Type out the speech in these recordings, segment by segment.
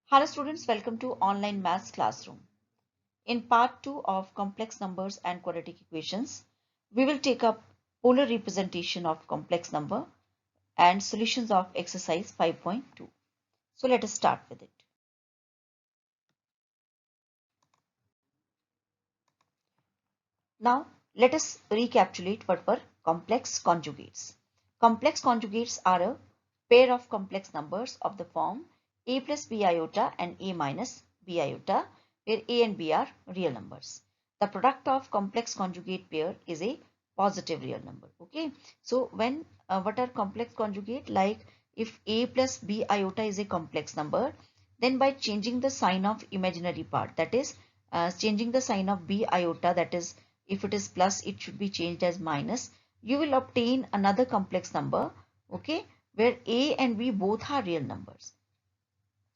Hello students, welcome to online maths classroom. In part 2 of complex numbers and quadratic equations, we will take up polar representation of complex number and solutions of exercise 5.2. So let us start with it. Now let us recapitulate what were complex conjugates. Complex conjugates are a pair of complex numbers of the form a plus b iota and a minus b iota, where a and b are real numbers. The product of complex conjugate pair is a positive real number. Okay, so when what are complex conjugate? Like if a plus b iota is a complex number, then by changing the sign of imaginary part, that is changing the sign of b iota, that is if it is plus it should be changed as minus, you will obtain another complex number, okay, where a and b both are real numbers.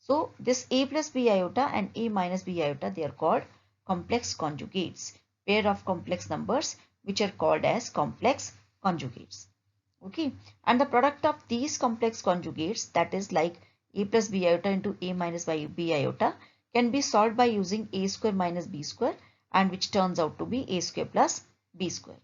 So this a plus b iota and a minus b iota, they are called complex conjugates, pair of complex numbers which are called as complex conjugates. Okay, and the product of these complex conjugates, that is like a plus b iota into a minus b iota, can be solved by using a square minus b square, and which turns out to be a square plus b square.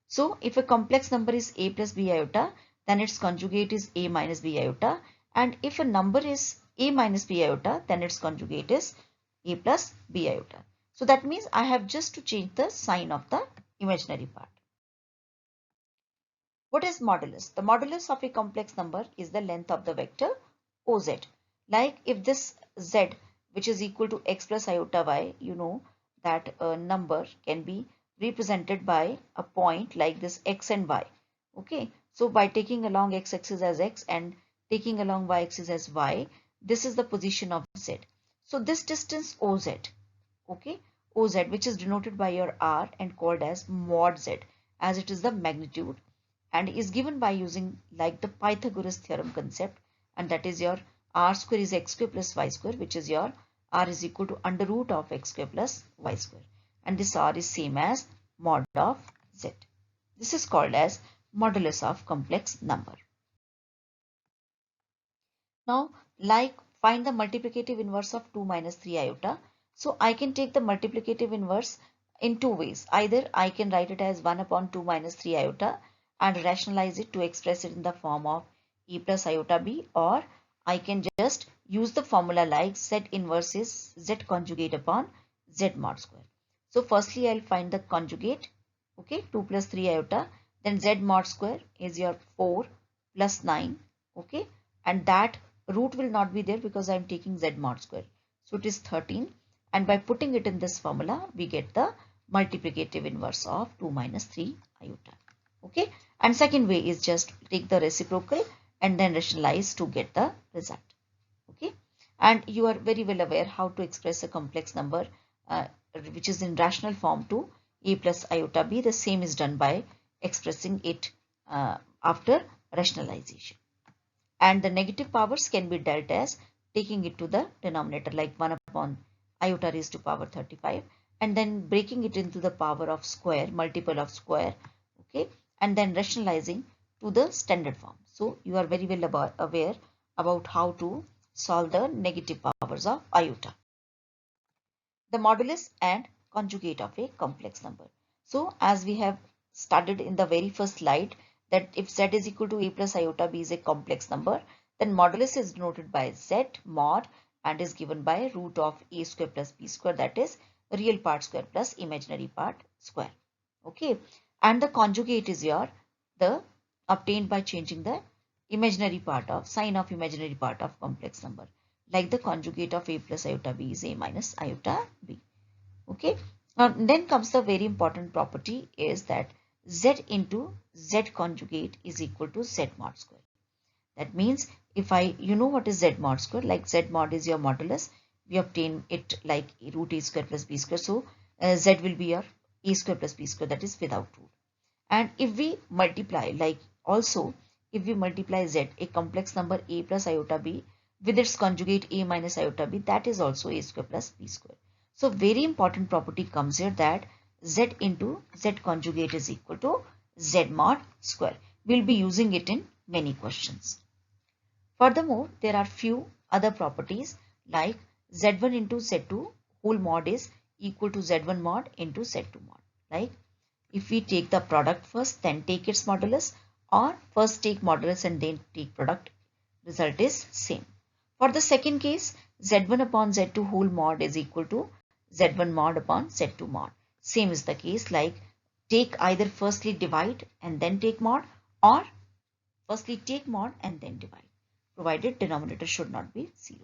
So if a complex number is a plus b iota, then its conjugate is a minus b iota, and if a number is a minus b iota, then its conjugate is a plus b iota. So that means I have just to change the sign of the imaginary part. What is modulus? The modulus of a complex number is the length of the vector OZ. Like if this Z, which is equal to x plus iota y, you know that a number can be represented by a point like this x and y. Okay, so by taking along x-axis as x and taking along y-axis as y, this is the position of Z. So this distance OZ, okay, OZ, which is denoted by your R and called as mod Z, as it is the magnitude, and is given by using like the Pythagoras theorem concept, and that is your r square is x square plus y square, which is your r is equal to under root of x square plus y square, and this r is same as mod of z. This is called as modulus of complex number. Now like find the multiplicative inverse of 2 minus 3 iota. So I can take the multiplicative inverse in two ways. Either I can write it as 1 upon 2 minus 3 iota and rationalize it to express it in the form of e plus iota b, or I can just use the formula like z inverse is z conjugate upon z mod square. So firstly I'll find the conjugate, okay, 2 plus 3 iota, then z mod square is your 4 plus 9, okay, and that root will not be there because I am taking z mod square. So it is 13, and by putting it in this formula we get the multiplicative inverse of 2 minus 3 iota. Okay, and second way is just take the reciprocal and then rationalize to get the result. Okay, and you are very well aware how to express a complex number which is in rational form to a plus iota b. The same is done by expressing it after rationalization. And the negative powers can be dealt as taking it to the denominator, like 1 upon iota raised to power 35, and then breaking it into the power of square, multiple of square, okay, and then rationalizing to the standard form. So you are very well aware about how to solve the negative powers of iota. The modulus and conjugate of a complex number. So as we have studied in the very first slide, that if z is equal to a plus iota b is a complex number, then modulus is denoted by z mod and is given by root of a square plus b square, that is real part square plus imaginary part square. Okay, and the conjugate is your the obtained by changing the imaginary part of sign of imaginary part of complex number, like the conjugate of a plus iota b is a minus iota b. Okay, now then comes the very important property is that z into z conjugate is equal to z mod square. That means if you know what is z mod square, like z mod is your modulus, we obtain it like root a square plus b square, so z will be your a square plus b square, that is without root. And if we multiply, like also if we multiply z, a complex number a plus iota b, with its conjugate a minus iota b, that is also a square plus b square. So very important property comes here, that z into z conjugate is equal to z mod square. We'll be using it in many questions. Furthermore, there are few other properties like z1 into z2 whole mod is equal to z1 mod into z2 mod. Like if we take the product first, then take its modulus, or first take modulus and then take product, result is same. For the second case, z1 upon z2 whole mod is equal to z1 mod upon z2 mod. Same is the case, like take either firstly divide and then take mod, or firstly take mod and then divide, provided denominator should not be 0.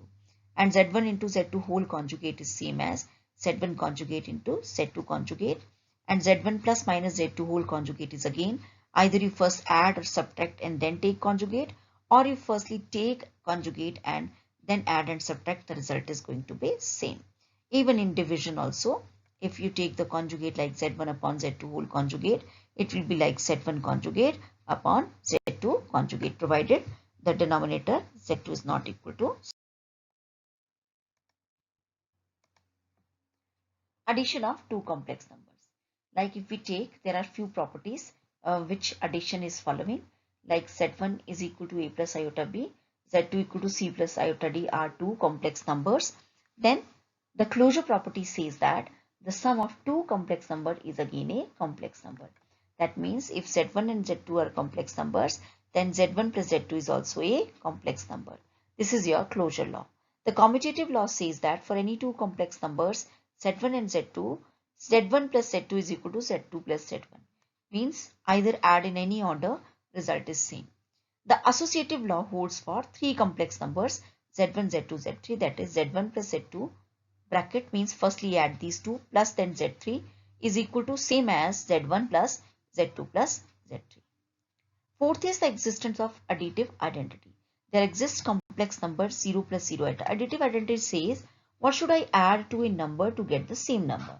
And z1 into z2 whole conjugate is same as z1 conjugate into z2 conjugate, and z1 plus minus z2 whole conjugate is again either you first add or subtract and then take conjugate, or you firstly take conjugate and then add and subtract, the result is going to be same. Even in division also, if you take the conjugate like z1 upon z2 whole conjugate, it will be like z1 conjugate upon z2 conjugate, provided the denominator z2 is not equal to. Addition of two complex numbers. Like if we take, there are few properties which addition is following, like z1 is equal to a plus iota b, z2 equal to c plus iota d are two complex numbers. Then the closure property says that the sum of two complex number is again a complex number. That means if z1 and z2 are complex numbers, then z1 plus z2 is also a complex number. This is your closure law. The commutative law says that for any two complex numbers, z1 and z2, z1 plus z2 is equal to z2 plus z1. Means either add in any order, result is same. The associative law holds for three complex numbers z1, z2, z3, that is z1 plus z2 bracket means firstly add these two plus then z3 is equal to same as z1 plus z2 plus z3. Fourth is the existence of additive identity. There exists complex number 0 plus 0 at additive identity says what should I add to a number to get the same number.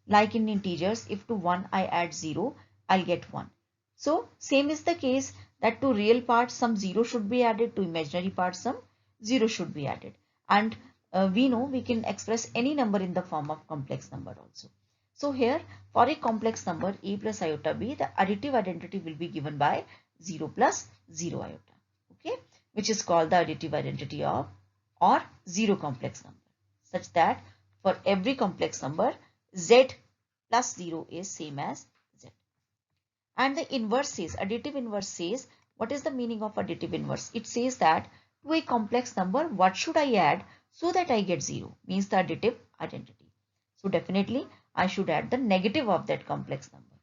Like in integers, if to 1 I add 0, I'll get 1. So same is the case that to real parts some 0 should be added, to imaginary parts some 0 should be added. And we know we can express any number in the form of complex number also. So here for a complex number a plus iota b, the additive identity will be given by 0 plus 0 iota, okay, which is called the additive identity of or 0 complex number, such that for every complex number z plus 0 is same as z. And the inverse says, additive inverse says, what is the meaning of additive inverse? It says that to a complex number, what should I add so that I get 0, means the additive identity. So definitely I should add the negative of that complex number.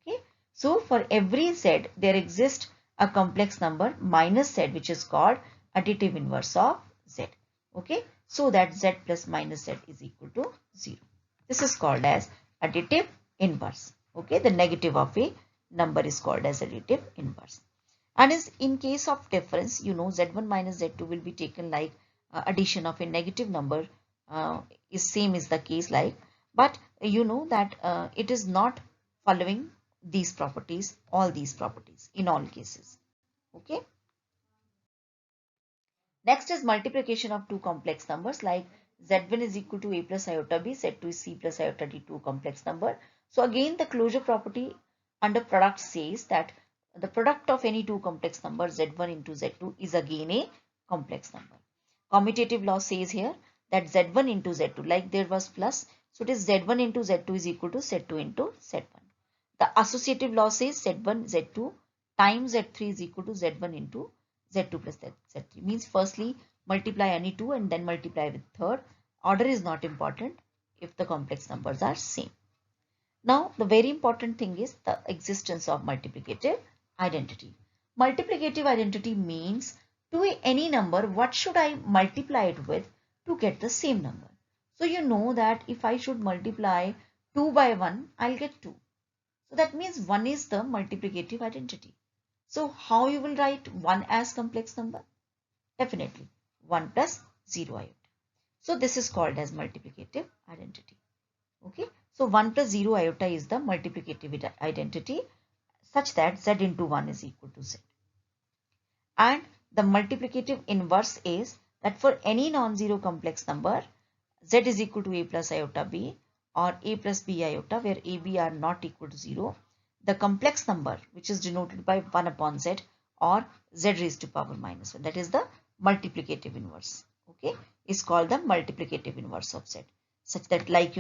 Okay. So for every z, there exists a complex number minus z, which is called additive inverse of z. Okay. So that z plus minus z is equal to 0. This is called as additive inverse. Okay. The negative of a number is called as additive inverse. And in case of difference, you know, z1 minus z2 will be taken like addition of a negative number is same is the case like, but you know that it is not following these properties, all these properties in all cases. Okay. Next is multiplication of two complex numbers, like z1 is equal to a plus iota b, z2 is c plus iota d, two complex number. So again the closure property under product says that the product of any two complex numbers z1 into z2 is again a complex number. Commutative law says here that z1 into z2, like there was plus, so it is z1 into z2 is equal to z2 into z1. The associative law says z1 z2 times z3 is equal to z1 into z2 plus z3, means firstly multiply any two and then multiply with third. Order is not important if the complex numbers are same. Now the very important thing is the existence of multiplicative identity. Multiplicative identity means to any number what should I multiply it with to get the same number. So you know that if I should multiply 2 by 1, I'll get 2. So that means 1 is the multiplicative identity. So how you will write 1 as complex number? Definitely 1 plus 0 iota. So this is called as multiplicative identity. Okay. So 1 plus 0 iota is the multiplicative identity such that z into 1 is equal to z. And the multiplicative inverse is that for any non-zero complex number, z is equal to a plus iota b or a plus b iota, where a, b are not equal to 0. The complex number, which is denoted by 1 upon z or z raised to power minus 1, that is the multiplicative inverse. okay, is called the multiplicative inverse of z, such that, like,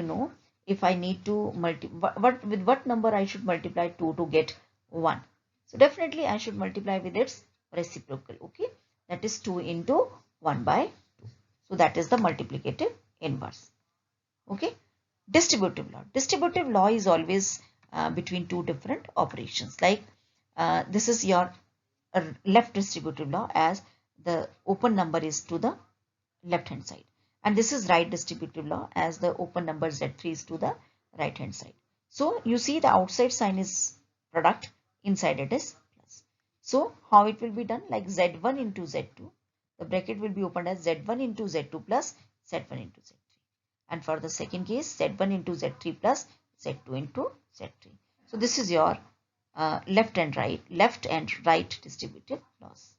if I need to with what number I should multiply 2 to get 1. So definitely I should multiply with its reciprocal, okay, that is 2 into 1 by 2. So that is the multiplicative inverse, okay. Distributive law is always between two different operations, like this is your left distributive law, as the open number is to the left hand side, and this is right distributive law, as the open number z3 is to the right hand side. So you see the outside sign is product, inside it is plus. So how it will be done, like z1 into z2, the bracket will be opened as z1 into z2 plus z1 into z3, and for the second case z1 into z3 plus z2 into z3. So this is your left and right distributive laws.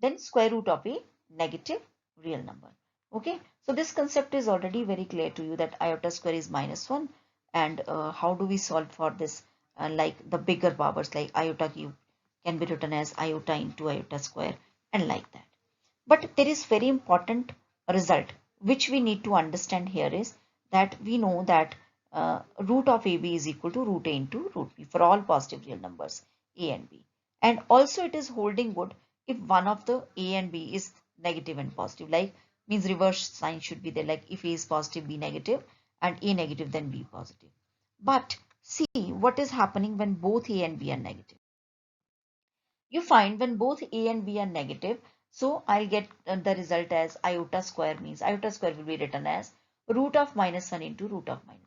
Then square root of a negative real number. Okay, so this concept is already very clear to you, that iota square is -1, and how do we solve for this? Like the bigger powers, like iota cube can be written as iota into iota square, and like that. But there is very important result which we need to understand here, is that we know that root of AB is equal to root A into root B for all positive real numbers A and B. And also it is holding good if one of the A and B is negative and positive, like means reverse sign should be there, like if A is positive, B negative, and A negative, then B positive. But see what is happening when both A and B are negative. You find when both A and B are negative, so I'll get the result as iota square, means iota square will be written as root of -1 into root of -1,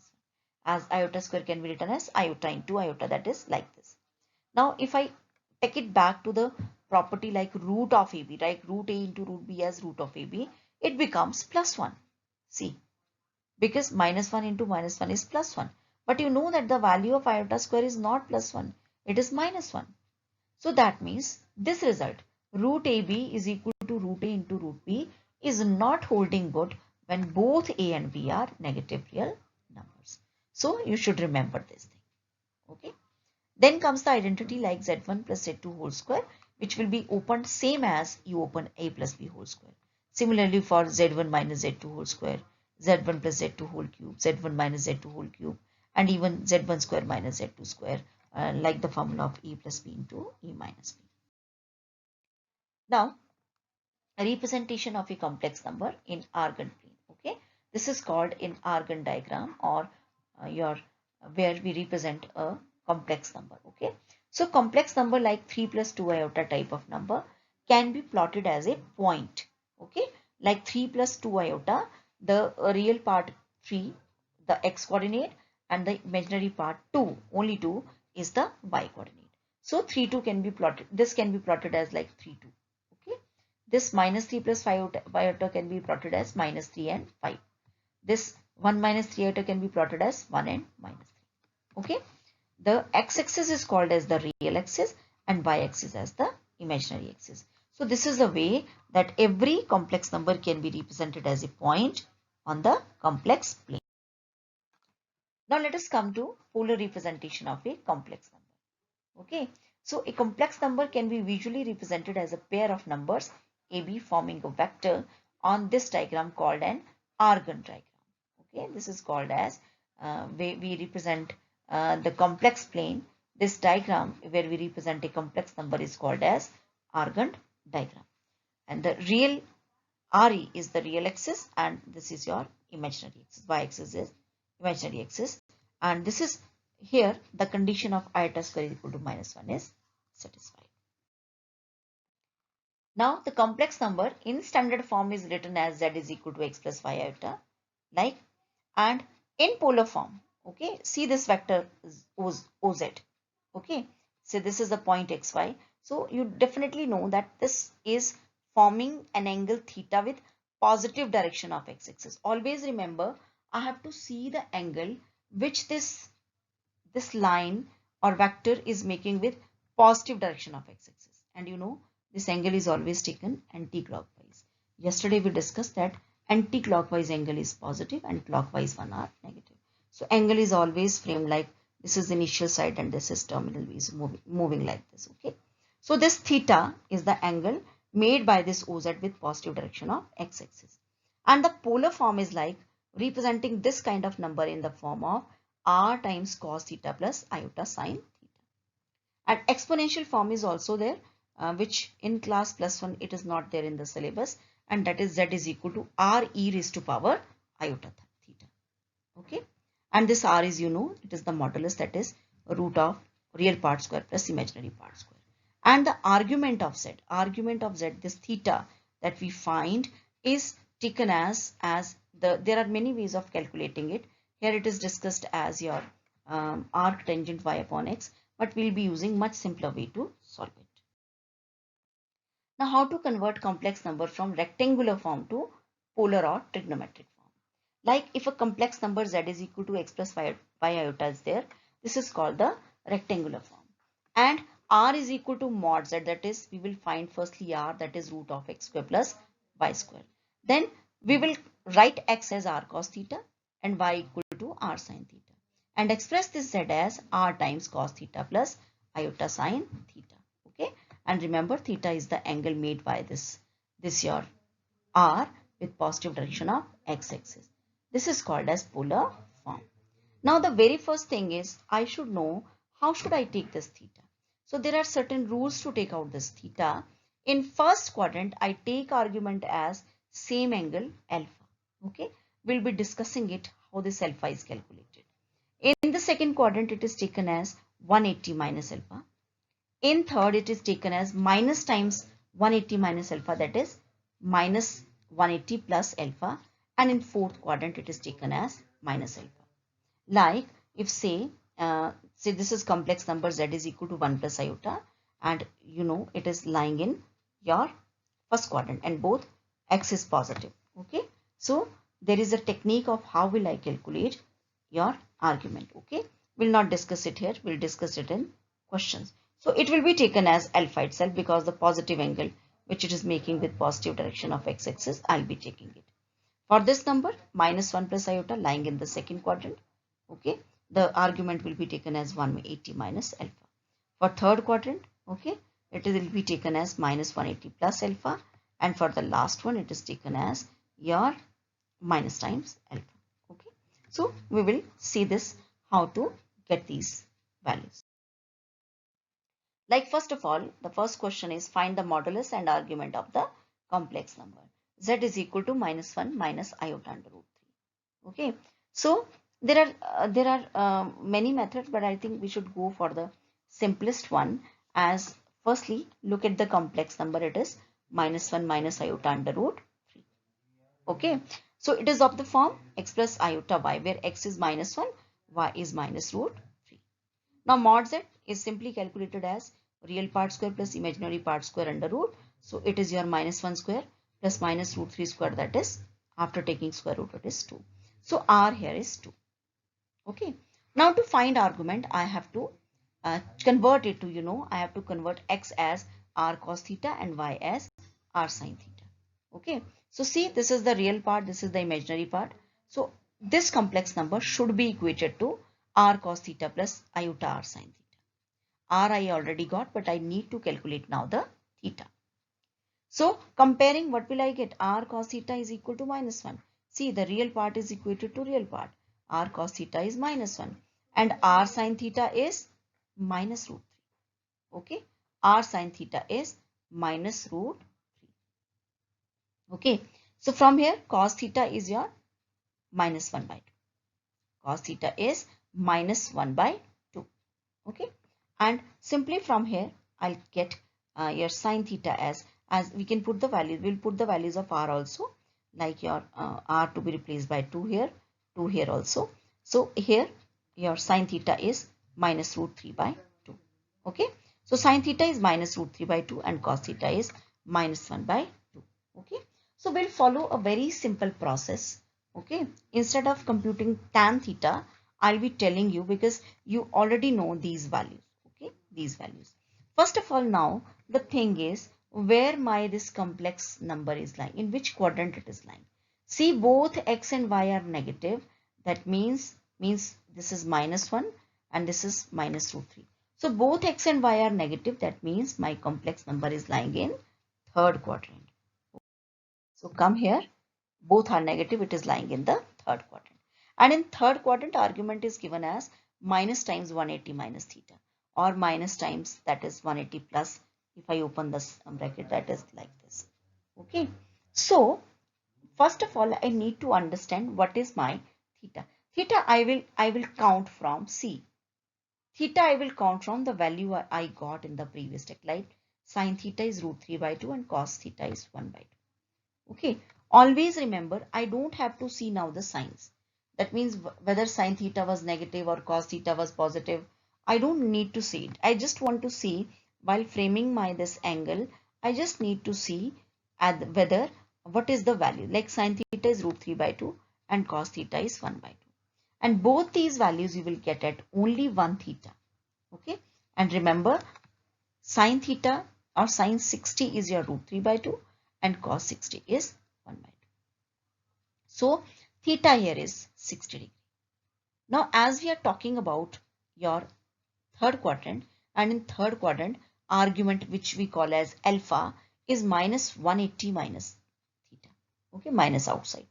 as iota square can be written as iota into iota, that is like this. Now if I take it back to the property like root of AB, like root A into root B as root of AB, it becomes +1. See, because -1 into -1 is +1. But you know that the value of iota square is not +1, it is -1. So that means this result, root AB is equal to root A into root B, is not holding good when both A and B are negative real numbers. So you should remember this thing. Okay. Then comes the identity like z1 plus z2 whole square, which will be opened same as you open A plus B whole square. Similarly for z1 minus z2 whole square, z1 plus z2 whole cube, z1 minus z2 whole cube, and even z1 square minus z2 square, like the formula of E plus B into E minus B. Now, a representation of a complex number in Argand plane. Okay, this is called in Argand diagram, or where we represent a complex number. Okay, so complex number like 3 plus 2 iota type of number can be plotted as a point. Okay, like 3 plus 2 iota, the real part 3, the x coordinate, and the imaginary part 2, only 2, is the y coordinate. So 3 2 can be plotted, this can be plotted as like 3 2. Okay, this -3 plus 5 iota can be plotted as -3 and 5. This 1 minus 3 iota can be plotted as 1 and -3. Okay, the x-axis is called as the real axis and y-axis as the imaginary axis. So this is the way that every complex number can be represented as a point on the complex plane. Now let us come to polar representation of a complex number. Okay, so a complex number can be visually represented as a pair of numbers AB forming a vector on this diagram called an Argand diagram. Okay, this is called as we represent the complex plane. This diagram where we represent a complex number is called as Argand diagram, and the real RE is the real axis, and this is your imaginary axis. Y-axis is imaginary axis, and this is here the condition of iota square is equal to -1 is satisfied. Now the complex number in standard form is written as z is equal to x plus y iota, like, and in polar form. Okay, see this vector is OZ. Okay, so this is the point xy. So you definitely know that this is forming an angle theta with positive direction of x-axis. Always remember, I have to see the angle which this line or vector is making with positive direction of x-axis, and you know this angle is always taken anti-clockwise. Yesterday we discussed that anti-clockwise angle is positive and clockwise one are negative. So angle is always framed like this is the initial side and this is terminal is moving like this. Okay, so this theta is the angle made by this OZ with positive direction of x-axis. And the polar form is like representing this kind of number in the form of r times cos theta plus iota sine theta. And exponential form is also there, which in class +1 it is not there in the syllabus, and that is z is equal to r e raised to power iota theta. Okay, and this r is, it is the modulus, that is root of real part square plus imaginary part square. And the argument of z, this theta that we find is taken as there are many ways of calculating it. Here it is discussed as your arc tangent y upon x, but we'll be using much simpler way to solve it. Now, how to convert complex number from rectangular form to polar or trigonometric form? Like if a complex number z is equal to x plus y iota is there, this is called the rectangular form. And r is equal to mod z, that is we will find firstly r, that is root of x square plus y square. Then we will write x as r cos theta and y equal to r sin theta, and express this z as r times cos theta plus iota sin theta. Okay, and remember theta is the angle made by this your r with positive direction of x-axis. This is called as polar form. Now the very first thing is I should know how should I take this theta. So there are certain rules to take out this theta. In first quadrant I take argument as same angle alpha. Okay, we'll be discussing it how this alpha is calculated. In the second quadrant it is taken as 180 minus alpha. In third it is taken as minus times 180 minus alpha, that is minus 180 plus alpha, and in fourth quadrant it is taken as minus alpha. Like if say this is complex number z is equal to 1 plus iota, and it is lying in your first quadrant and both x is positive. Okay, so there is a technique of how will I calculate your argument. Okay, we'll not discuss it here, we'll discuss it in questions. So it will be taken as alpha itself because the positive angle which it is making with positive direction of x-axis, I'll be taking it. For this number minus 1 plus iota lying in the second quadrant, okay, the argument will be taken as 180 minus alpha. For third quadrant, okay, it will be taken as minus 180 plus alpha, and for the last one it is taken as your minus times alpha. Okay, so we will see this how to get these values. Like first of all, the first question is find the modulus and argument of the complex number. Z is equal to minus 1 minus iota under root 3. Okay, so there are many methods, but I think we should go for the simplest one. As firstly, look at the complex number. It is minus 1 minus iota under root 3. Okay, so it is of the form x plus iota y, where x is minus 1, y is minus root 3. Now mod z is simply calculated as real part square plus imaginary part square under root. So it is your minus 1 square plus minus root 3 square, that is after taking square root it is 2. So r here is 2. Okay, now to find argument I have to convert it to, I have to convert x as r cos theta and y as r sin theta. Okay, so see, this is the real part, this is the imaginary part. So this complex number should be equated to r cos theta plus iota r sin theta. R I already got, but I need to calculate now the theta. So comparing, what will I get? R cos theta is equal to minus 1. See, the real part is equated to real part. R cos theta is minus 1 and r sin theta is minus root 3. Okay, r sin theta is minus root 3. Okay, so from here cos theta is your minus 1 by 2. Cos theta is minus 1 by 2. Okay, and simply from here I'll get your sin theta as we can put the values, we'll put the values of r also, like your r to be replaced by 2 here, 2 here also. So here your sin theta is minus root 3 by 2. Okay, so sin theta is minus root 3 by 2 and cos theta is minus 1 by 2. Okay, so we'll follow a very simple process. Okay, instead of computing tan theta, I'll be telling you because you already know these values. Okay, these values. First of all, now the thing is where this complex number is lying, in which quadrant it is lying. See, both x and y are negative. That means this is minus 1 and this is minus root 3. So both x and y are negative. That means my complex number is lying in third quadrant. So come here, both are negative, it is lying in the third quadrant. And in third quadrant, argument is given as minus times 180 minus theta, or minus times, that is 180 plus, if I open this bracket, that is like this. Okay, so first of all, I need to understand what is my theta. Theta I will count from, see, theta I will count from the value I got in the previous step, like sine theta is √3/2 and cos theta is 1/2. Okay, always remember, I don't have to see now the signs. That means whether sine theta was negative or cos theta was positive, I don't need to see it. I just want to see, while framing my this angle, I just need to see at whether what is the value, like sine theta is √3/2 and cos theta is 1/2. And both these values you will get at only 1 theta. Okay, and remember, sine theta or sine 60 is your √3/2 and cos 60 is 1/2. So theta here is 60 degree. Now as we are talking about your third quadrant, and in third quadrant, argument which we call as alpha is minus 180 minus theta. Okay, minus outside.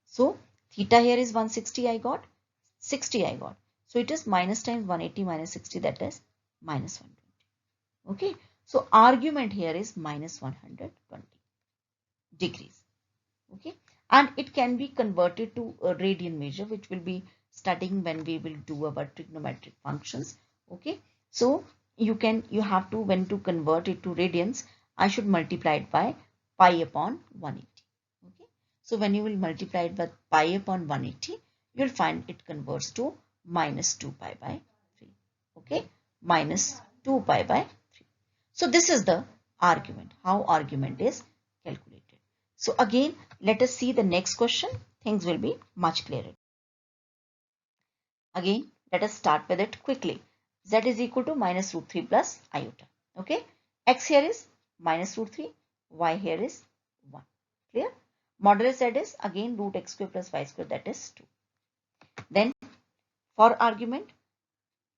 So theta here is 160 I got, 60 I got. So it is minus times 180 minus 60, that is minus 120. Okay, so argument here is minus 120 degrees. Okay, and it can be converted to a radian measure, which will be studying when we will do our trigonometric functions. Okay, so you have to, when to convert it to radians, I should multiply it by pi upon 180. Okay, so when you will multiply it by pi upon 180, you'll find it converts to minus 2 pi by 3. Okay, minus 2 pi by 3. So this is the argument, how argument is calculated. So again, let us see the next question. Things will be much clearer. Again, let us start with it quickly. Z is equal to minus √3 plus iota. Okay, x here is minus √3, y here is 1. Clear? Modulus Z is again root x square plus y square, that is 2. Then for argument,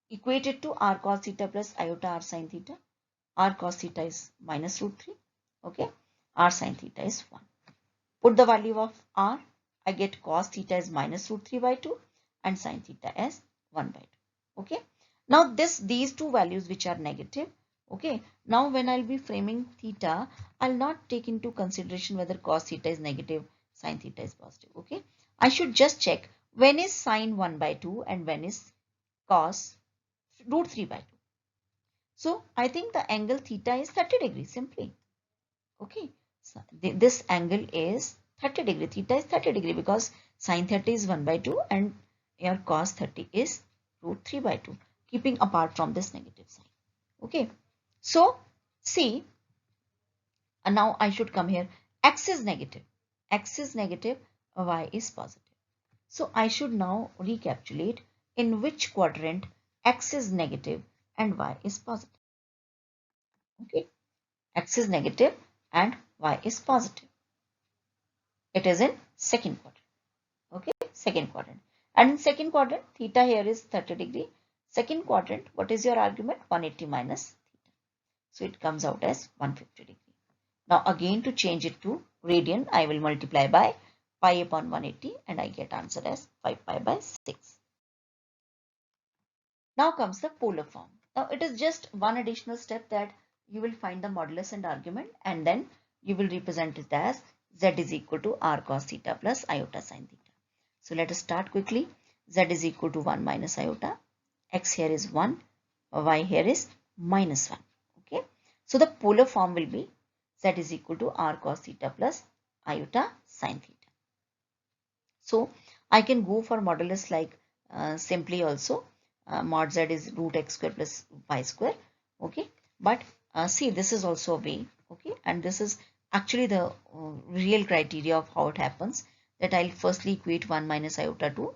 equate it to r cos theta plus iota r sin theta. R cos theta is minus √3. Okay, r sin theta is 1. Put the value of r, I get cos theta is minus √3/2 and sin theta as 1/2. Okay, now these two values which are negative. Okay, now when I'll be framing theta, I'll not take into consideration whether cos theta is negative, sin theta is positive. Okay, I should just check when is sin 1/2 and when is cos √3/2. So I think the angle theta is 30 degrees simply. Okay, so this angle is 30 degree, theta is 30 degree, because sin 30 is 1/2 and your cos 30 is √3/2, keeping apart from this negative sign. Okay, so see, and now I should come here, x is negative, y is positive. So I should now recapitulate in which quadrant x is negative and y is positive. Okay, x is negative and y is positive. It is in second quadrant. Okay, second quadrant. And in second quadrant, theta here is 30 degree. Second quadrant, what is your argument? 180 minus theta. So it comes out as 150 degree. Now again, to change it to radian, I will multiply by pi upon 180 and I get answer as 5 pi by 6. Now comes the polar form. Now it is just one additional step, that you will find the modulus and argument, and then you will represent it as z is equal to r cos theta plus iota sin theta. So let us start quickly. Z is equal to 1 minus iota. X here is 1. Y here is minus 1. Okay. So the polar form will be Z is equal to r cos theta plus iota sin theta. So I can go for modulus like simply also. Mod z is root x square plus y square. Okay, but see, this is also a way. Okay, and this is actually the real criteria of how it happens, that I'll firstly equate 1 minus iota to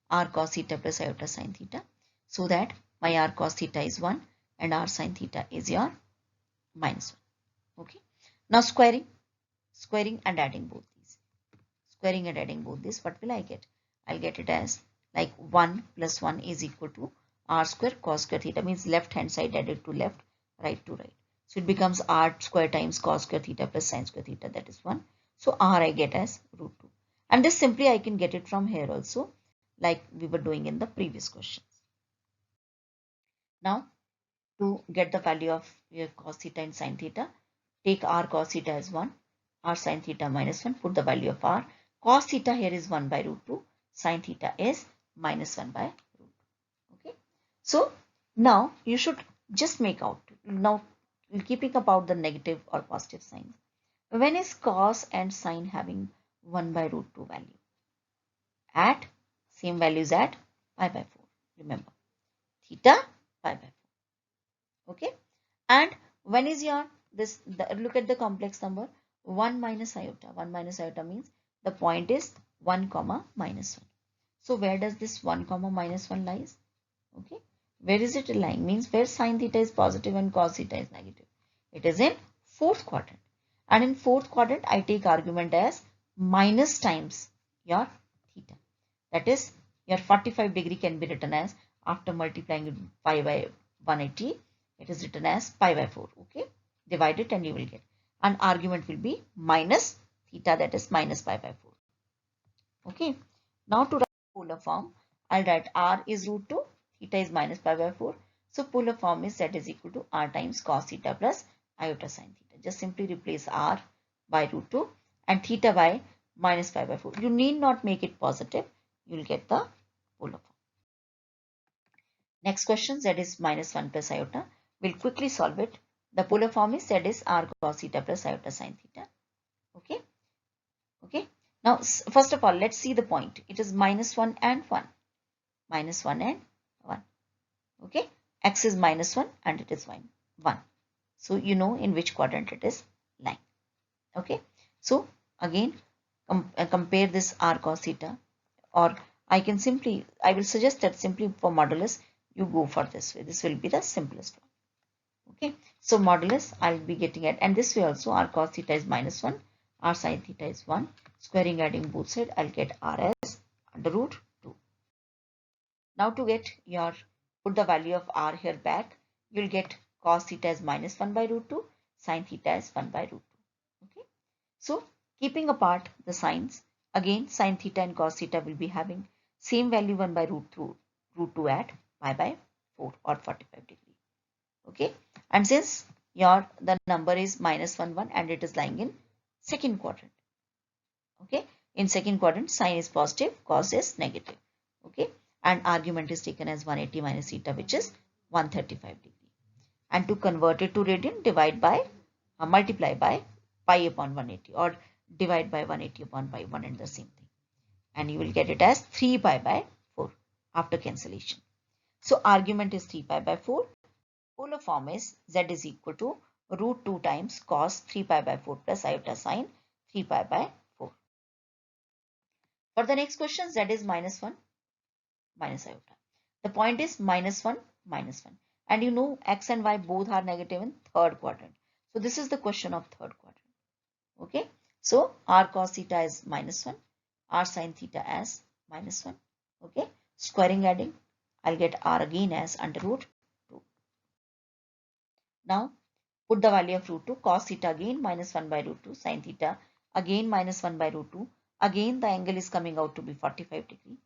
r cos theta plus iota sin theta, so that my r cos theta is 1 and r sin theta is your minus 1. Okay, now squaring and adding both these. Squaring and adding both this, what will I get? I'll get it as like 1 plus 1 is equal to r square cos square theta, means left hand side added to left, right to right. So it becomes r square times cos square theta plus sin square theta, that is 1. So r I get as root 2. And this simply I can get it from here also, like we were doing in the previous questions. Now to get the value of your cos theta and sin theta, take r cos theta as 1, r sin theta minus 1, put the value of r. Cos theta here is 1 by root 2, sin theta is minus 1 by root 2. Okay. So now you should just make out. Now keeping about the negative or positive signs. When is cos and sin having 1 by root 2 value? At same values at pi by 4. Remember, theta pi by 4. Okay. And when is your look at the complex number 1 minus iota. 1 minus iota means the point is 1 comma minus 1. So where does this 1 comma minus 1 lies? Okay. Where is it lying? Means where sin theta is positive and cos theta is negative. It is in fourth quadrant. And in fourth quadrant, I take argument as minus times your theta. That is, your 45 degree can be written as, after multiplying pi by 180, it is written as pi by 4. Okay. Divide it and you will get. And argument will be minus theta, that is minus pi by 4. Okay. Now to write polar form, I'll write r is root 2, theta is minus pi by 4. So polar form is z is equal to r times cos theta plus iota sin theta. Just simply replace r by root 2 and theta by minus pi by 4. You need not make it positive. You will get the polar form. Next question, z is minus 1 plus iota. We'll quickly solve it. The polar form is z is r cos theta plus iota sin theta. Okay. Okay. Now, first of all, let's see the point. It is minus 1 and 1. Minus 1 and 1. Okay. X is minus 1 and it is 1. So, you know in which quadrant it is lying. Okay. So, again, compare this r cos theta, or I will suggest that simply for modulus, you go for this way. This will be the simplest one. Okay. So, modulus I'll be getting at, and this way also r cos theta is minus 1, r sin theta is 1. Squaring, adding both sides, I'll get r as under root 2. Now to get your, put the value of r here back, you'll get cos theta as minus 1 by root 2, sin theta as 1 by root 2. Okay. So keeping apart the signs, again sin theta and cos theta will be having same value 1 by root 2 at pi by 4 or 45 degree. Okay. And since the number is minus 1 1 and it is lying in second quadrant. Okay. In second quadrant, sin is positive, cos is negative. Okay. And argument is taken as 180 minus theta, which is 135 degree. And to convert it to radian, divide by, multiply by pi upon 180, or divide by 180 upon pi, one and the same thing. And you will get it as 3 pi by 4 after cancellation. So argument is 3 pi by 4. Polar form is z is equal to root 2 times cos 3 pi by 4 plus iota sin 3 pi by 4. For the next question, z is minus 1 minus iota. The point is minus 1 minus 1. And you know x and y both are negative in third quadrant. So this is the question of third quadrant. Okay. So r cos theta is minus 1. R sin theta as minus 1. Okay. Squaring, adding, I'll get r again as under root 2. Now put the value of root 2. Cos theta again minus 1 by root 2. Sin theta again minus 1 by root 2. Again the angle is coming out to be 45 degree.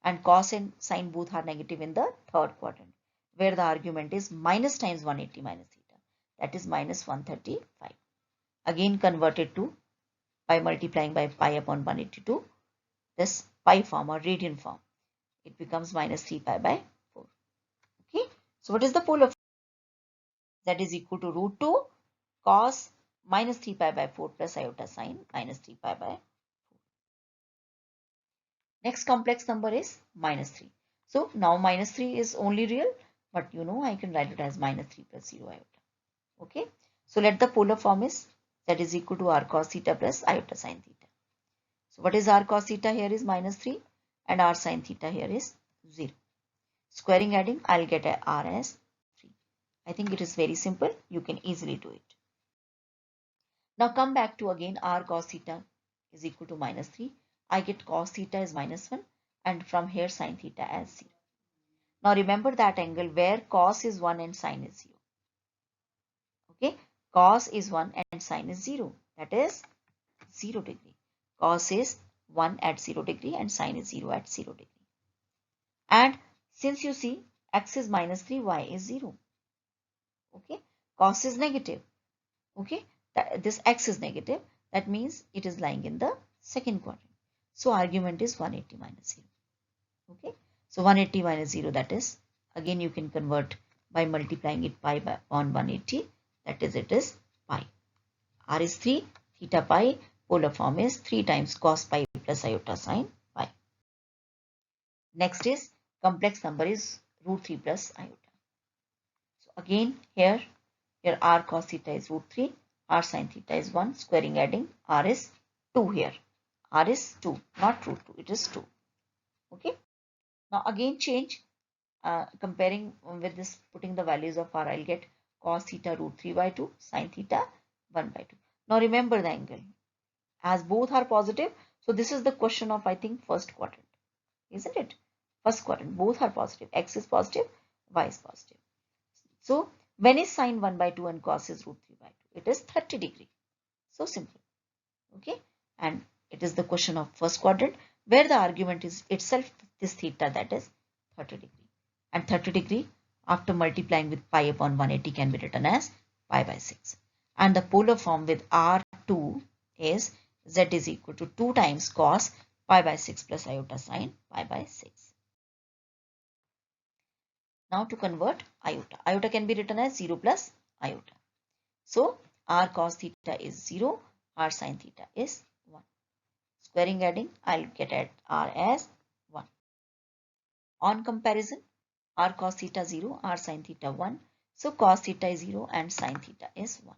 And cos and sin both are negative in the third quadrant, where the argument is minus times 180 minus theta, that is minus 135. Again converted to, by multiplying by pi upon 182, this pi form or radian form, it becomes minus 3 pi by 4. Okay. So what is the polar form? That is equal to root 2 cos minus 3 pi by 4 plus iota sin minus 3 pi by 4. Next complex number is minus 3. So now minus 3 is only real, but you know I can write it as minus 3 plus 0 iota. Okay. So let the polar form is that is equal to r cos theta plus iota sin theta. So what is r cos theta here is minus 3 and r sin theta here is 0. Squaring, adding, I'll get a r as 3. I think it is very simple. You can easily do it. Now come back to again r cos theta is equal to minus 3. I get cos theta as minus 1 and from here sin theta as 0. Now remember that angle where cos is 1 and sin is 0. Okay. cos is 1 and sine is 0. That is 0 degree. Cos is 1 at 0 degree and sine is 0 at 0 degree. And since you see x is minus 3, y is 0. Okay, cos is negative. Okay, this x is negative. That means it is lying in the second quadrant. So argument is 180 minus 0. Okay, so 180 minus 0, that is, again you can convert by multiplying it pi by on 180. That is, it is pi. R is 3, theta pi, polar form is 3 times cos pi plus iota sine pi. Next is complex number is root 3 plus iota. So again here r cos theta is root 3, r sin theta is 1, squaring adding r is 2 here. R is 2, not root 2, it is 2. Okay. Now again change, comparing with this, putting the values of r, I'll get cos theta root 3 by 2, sin theta 1 by 2. Now remember the angle, as both are positive. So this is the question of, I think, first quadrant, isn't it? First quadrant, both are positive. X is positive, y is positive. So when is sine 1 by 2 and cos is root 3 by 2? It is 30 degree. So simple. Okay. And it is the question of first quadrant, where the argument is itself this theta, that is 30 degree. And 30 degree after multiplying with pi upon 180 can be written as pi by 6. And the polar form with R2 is z is equal to 2 times cos pi by 6 plus iota sine pi by 6. Now to convert iota. Iota can be written as 0 plus iota. So r cos theta is 0, r sin theta is 1. Squaring adding, I'll get at r as 1. On comparison, r cos theta 0, r sin theta 1. So cos theta is 0 and sin theta is 1.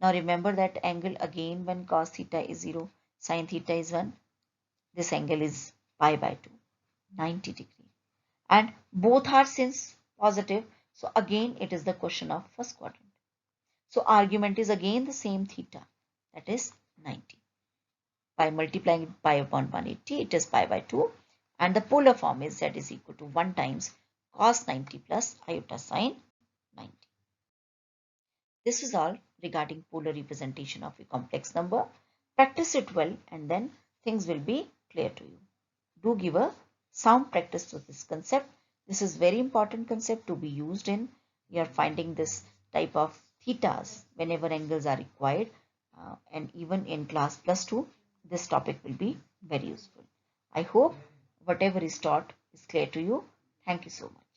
Now remember that angle again when cos theta is 0, sin theta is 1. This angle is pi by 2, 90 degree. And both are since positive. So again it is the question of first quadrant. So argument is again the same theta, that is 90. By multiplying pi upon 180, it is pi by 2. And the polar form is z is equal to 1 times cos 90 plus iota sine 90. This is all regarding polar representation of a complex number. Practice it well and then things will be clear to you. Do give a sound practice to this concept. This is very important concept to be used in your finding this type of thetas whenever angles are required, and even in class +2 this topic will be very useful. I hope whatever is taught is clear to you. Thank you so much.